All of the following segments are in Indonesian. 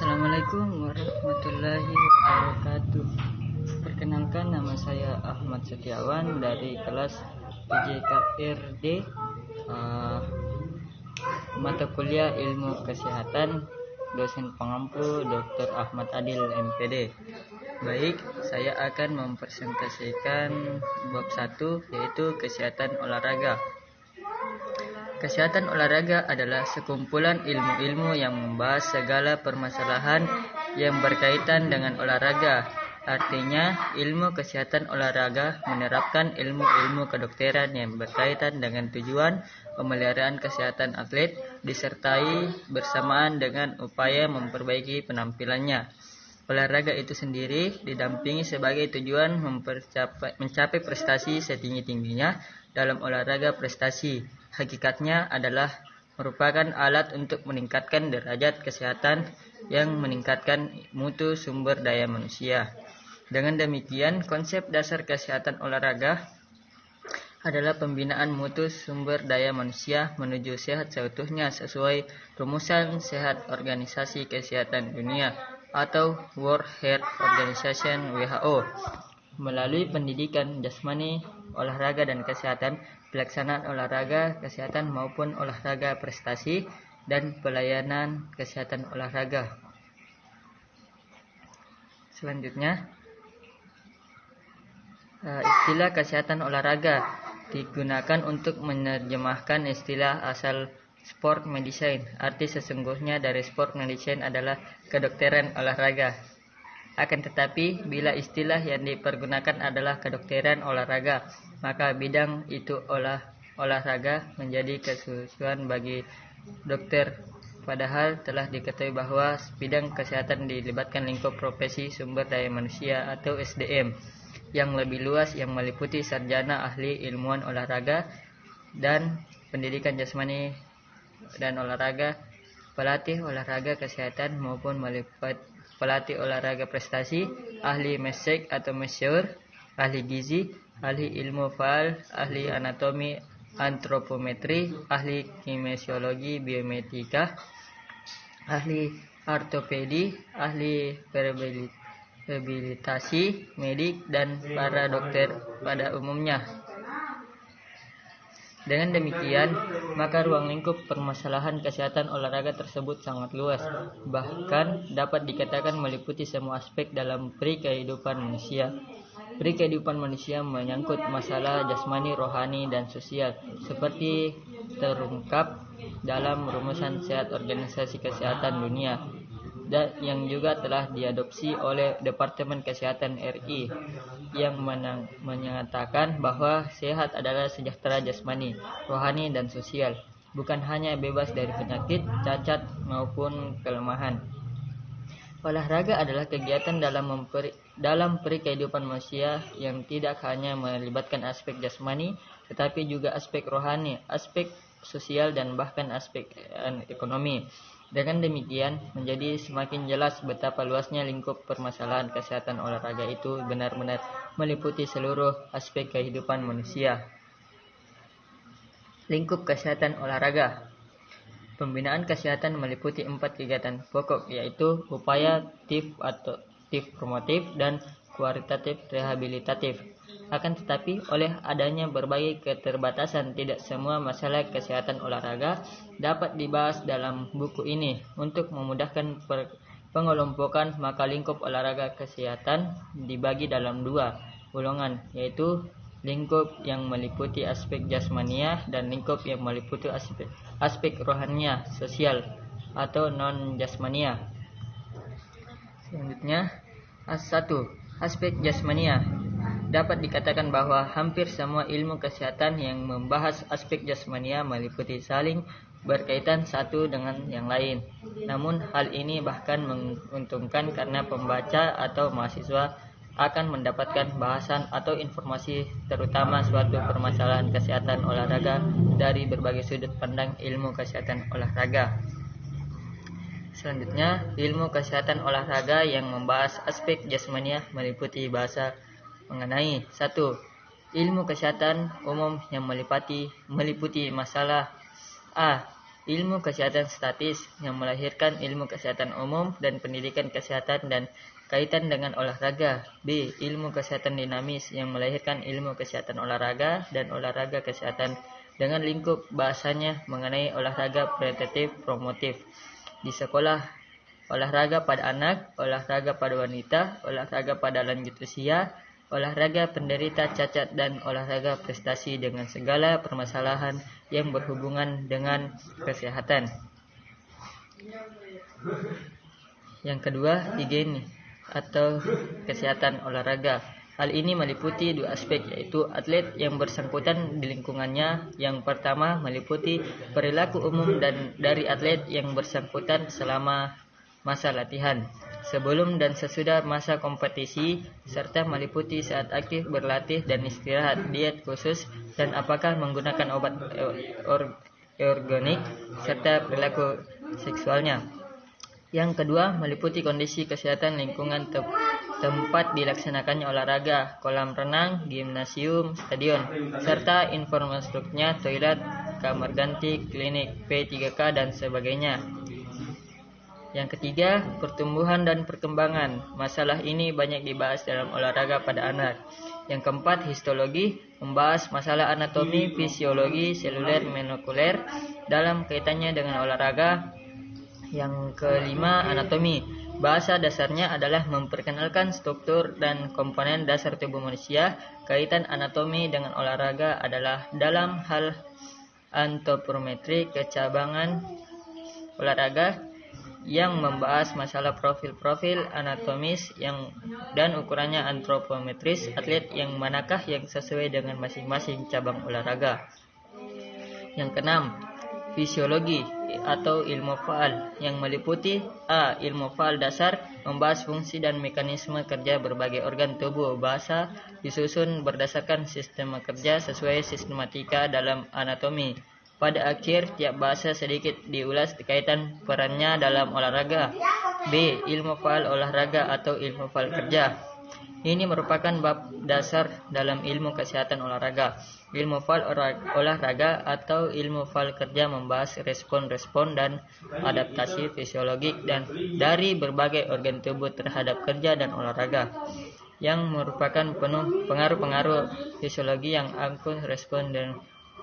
Assalamualaikum warahmatullahi wabarakatuh. Perkenalkan, nama saya Ahmad Setiawan dari kelas PJKRD, mata kuliah Ilmu Kesehatan, dosen pengampu Dr. Ahmad Adil MPD. Baik, saya akan mempresentasikan bab 1, yaitu kesehatan olahraga. Kesehatan olahraga adalah sekumpulan ilmu-ilmu yang membahas segala permasalahan yang berkaitan dengan olahraga. Artinya, ilmu kesehatan olahraga menerapkan ilmu-ilmu kedokteran yang berkaitan dengan tujuan pemeliharaan kesehatan atlet, disertai bersamaan dengan upaya memperbaiki penampilannya. Olahraga itu sendiri didampingi sebagai tujuan mencapai prestasi setinggi-tingginya. Dalam olahraga, prestasi hakikatnya adalah merupakan alat untuk meningkatkan derajat kesehatan yang meningkatkan mutu sumber daya manusia. Dengan demikian, konsep dasar kesehatan olahraga adalah pembinaan mutu sumber daya manusia menuju sehat seutuhnya sesuai rumusan sehat Organisasi Kesehatan Dunia atau World Health Organization (WHO). Melalui pendidikan jasmani, olahraga dan kesehatan, pelaksanaan olahraga kesehatan maupun olahraga prestasi, dan pelayanan kesehatan olahraga. Selanjutnya, istilah kesehatan olahraga digunakan untuk menerjemahkan istilah asal sport medicine. Arti sesungguhnya dari sport medicine adalah kedokteran olahraga. Akan tetapi, bila istilah yang dipergunakan adalah kedokteran olahraga, maka bidang itu olahraga menjadi kesusahan bagi dokter. Padahal telah diketahui bahwa bidang kesehatan dilibatkan lingkup profesi sumber daya manusia atau SDM yang lebih luas, yang meliputi sarjana, ahli, ilmuwan olahraga, dan pendidikan jasmani dan olahraga, pelatih olahraga kesehatan maupun pelatih olahraga prestasi, ahli mesek atau masseur, ahli gizi, ahli ilmu faal, ahli anatomi antropometri, ahli kinesiologi biomedika, ahli ortopedi, ahli rehabilitasi medik, dan para dokter pada umumnya. Dengan demikian, maka ruang lingkup permasalahan kesehatan olahraga tersebut sangat luas, bahkan dapat dikatakan meliputi semua aspek dalam kehidupan manusia. Kehidupan manusia menyangkut masalah jasmani, rohani, dan sosial, seperti terungkap dalam rumusan sehat Organisasi Kesehatan Dunia, yang juga telah diadopsi oleh Departemen Kesehatan RI, yang menyatakan bahwa sehat adalah sejahtera jasmani, rohani, dan sosial, bukan hanya bebas dari penyakit, cacat, maupun kelemahan. Olahraga adalah kegiatan dalam kehidupan manusia yang tidak hanya melibatkan aspek jasmani, tetapi juga aspek rohani, aspek sosial, dan bahkan aspek ekonomi. Dengan demikian, menjadi semakin jelas betapa luasnya lingkup permasalahan kesehatan olahraga itu benar-benar meliputi seluruh aspek kehidupan manusia. Lingkup kesehatan olahraga. Pembinaan kesehatan meliputi 4 kegiatan pokok, yaitu upaya aktif promotif dan kualitatif rehabilitatif. Akan tetapi, oleh adanya berbagai keterbatasan, tidak semua masalah kesehatan olahraga dapat dibahas dalam buku ini. Untuk memudahkan pengelompokan, maka lingkup olahraga kesehatan dibagi dalam 2 golongan, yaitu lingkup yang meliputi aspek jasmania dan lingkup yang meliputi aspek rohania, sosial, atau non-jasmania. Selanjutnya, 1. Aspek jasmania. Dapat dikatakan bahwa hampir semua ilmu kesehatan yang membahas aspek jasmania meliputi saling berkaitan satu dengan yang lain. Namun hal ini bahkan menguntungkan karena pembaca atau mahasiswa akan mendapatkan bahasan atau informasi terutama suatu permasalahan kesehatan olahraga dari berbagai sudut pandang ilmu kesehatan olahraga. Selanjutnya, ilmu kesehatan olahraga yang membahas aspek jasmania meliputi bahasa mengenai 1. Ilmu kesehatan umum yang meliputi masalah A. ilmu kesehatan statis yang melahirkan ilmu kesehatan umum dan pendidikan kesehatan dan kaitan dengan olahraga. B. Ilmu kesehatan dinamis yang melahirkan ilmu kesehatan olahraga dan olahraga kesehatan dengan lingkup bahasanya mengenai olahraga preventif promotif di sekolah, olahraga pada anak, olahraga pada wanita, olahraga pada lanjut usia, olahraga penderita cacat, dan olahraga prestasi dengan segala permasalahan yang berhubungan dengan kesehatan. Yang kedua, higiene atau kesehatan olahraga. Hal ini meliputi dua aspek, yaitu atlet yang bersangkutan di lingkungannya. Yang pertama meliputi perilaku umum dan dari atlet yang bersangkutan selama masa latihan, sebelum dan sesudah masa kompetisi, serta meliputi saat aktif berlatih dan istirahat, diet khusus, dan apakah menggunakan obat organik, serta perilaku seksualnya. Yang kedua meliputi kondisi kesehatan lingkungan tempat dilaksanakannya olahraga, kolam renang, gimnasium, stadion, serta infrastrukturnya, toilet, kamar ganti, klinik, P3K, dan sebagainya. Yang ketiga, pertumbuhan dan perkembangan. Masalah ini banyak dibahas dalam olahraga pada anak. Yang keempat, histologi, membahas masalah anatomi, fisiologi, seluler, molekuler dalam kaitannya dengan olahraga. Yang kelima, anatomi. Bahasa dasarnya adalah memperkenalkan struktur dan komponen dasar tubuh manusia. Kaitan anatomi dengan olahraga adalah dalam hal antropometri, kecabangan olahraga yang membahas masalah profil-profil anatomis dan ukurannya antropometris atlet yang manakah yang sesuai dengan masing-masing cabang olahraga. Yang keenam, fisiologi atau ilmu faal yang meliputi A. Ilmu faal dasar, membahas fungsi dan mekanisme kerja berbagai organ tubuh. Bahasa disusun berdasarkan sistem kerja sesuai sistematika dalam anatomi. Pada akhir tiap bahasa sedikit diulas kaitan perannya dalam olahraga. B. Ilmu faal olahraga atau ilmu faal kerja. Ini merupakan bab dasar dalam ilmu kesehatan olahraga. Ilmu faal olahraga atau ilmu faal kerja membahas respon-respon dan adaptasi fisiologik dan dari berbagai organ tubuh terhadap kerja dan olahraga, yang merupakan penuh pengaruh-pengaruh fisiologi yang akut, respon dan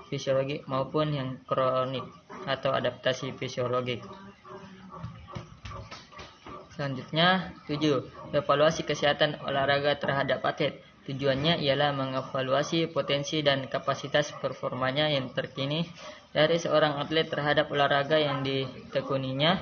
fisiologi, maupun yang kronik atau adaptasi fisiologik. Selanjutnya, 7. Evaluasi kesehatan olahraga terhadap atlet. Tujuannya ialah mengevaluasi potensi dan kapasitas performanya yang terkini dari seorang atlet terhadap olahraga yang ditekuninya.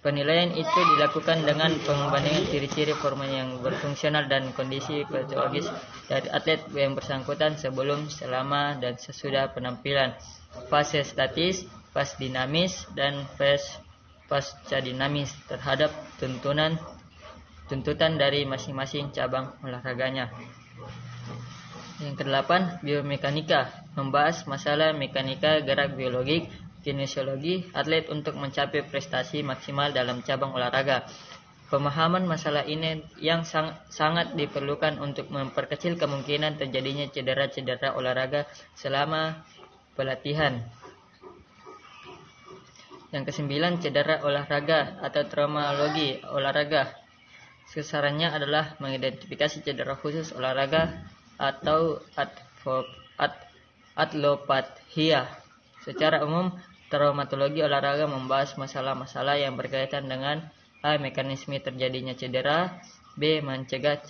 Penilaian itu dilakukan dengan pembandingan ciri-ciri forma yang berfungsional dan kondisi fisiologis dari atlet yang bersangkutan sebelum, selama, dan sesudah penampilan, fase statis, fase dinamis, dan fase pasca dinamis terhadap tuntutan dari masing-masing cabang olahraganya. Yang kedelapan, biomekanika, membahas masalah mekanika gerak biologik, kinesiologi atlet untuk mencapai prestasi maksimal dalam cabang olahraga. Pemahaman masalah ini yang sangat diperlukan untuk memperkecil kemungkinan terjadinya cedera-cedera olahraga selama pelatihan. Yang kesembilan, cedera olahraga atau traumatologi olahraga. Sasarannya adalah mengidentifikasi cedera khusus olahraga atau atlopathia. Secara umum, traumatologi olahraga membahas masalah-masalah yang berkaitan dengan A. Mekanisme terjadinya cedera, B. Mencegah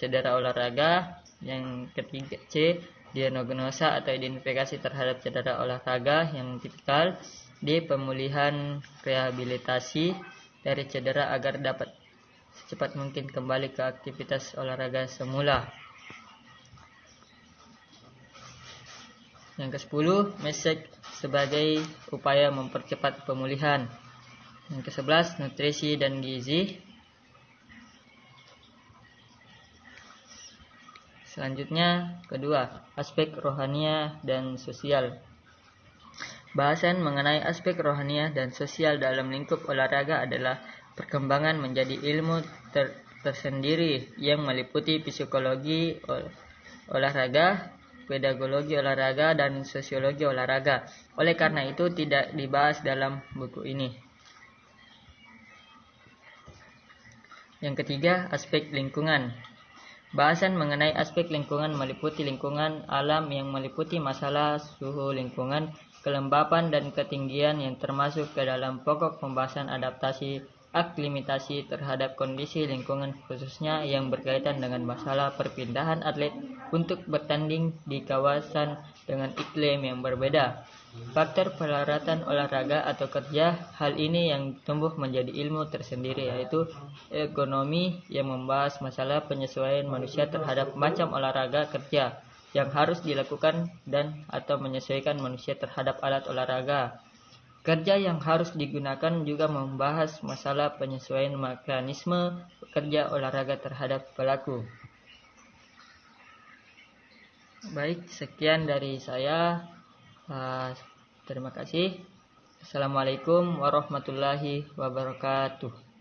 cedera olahraga, yang ketiga C. Diagnosa atau identifikasi terhadap cedera olahraga yang tipikal, D. Pemulihan rehabilitasi dari cedera agar dapat secepat mungkin kembali ke aktivitas olahraga semula. Yang ke-10, mesej sebagai upaya mempercepat pemulihan. Yang ke-11, nutrisi dan gizi. Selanjutnya, kedua, aspek rohania dan sosial. Bahasan mengenai aspek rohania dan sosial dalam lingkup olahraga adalah perkembangan menjadi ilmu tersendiri yang meliputi psikologi olahraga, pedagologi olahraga, dan sosiologi olahraga. Oleh karena itu tidak dibahas dalam buku ini. Yang ketiga, aspek lingkungan. Bahasan mengenai aspek lingkungan meliputi lingkungan alam yang meliputi masalah suhu lingkungan, kelembapan, dan ketinggian yang termasuk ke dalam pokok pembahasan adaptasi aklimatasi terhadap kondisi lingkungan, khususnya yang berkaitan dengan masalah perpindahan atlet untuk bertanding di kawasan dengan iklim yang berbeda. Faktor pelaratan olahraga atau kerja, hal ini yang tumbuh menjadi ilmu tersendiri, yaitu ekonomi yang membahas masalah penyesuaian manusia terhadap macam olahraga kerja yang harus dilakukan dan atau menyesuaikan manusia terhadap alat olahraga kerja yang harus digunakan, juga membahas masalah penyesuaian mekanisme kerja olahraga terhadap pelaku. Baik, sekian dari saya. Terima kasih. Assalamualaikum warahmatullahi wabarakatuh.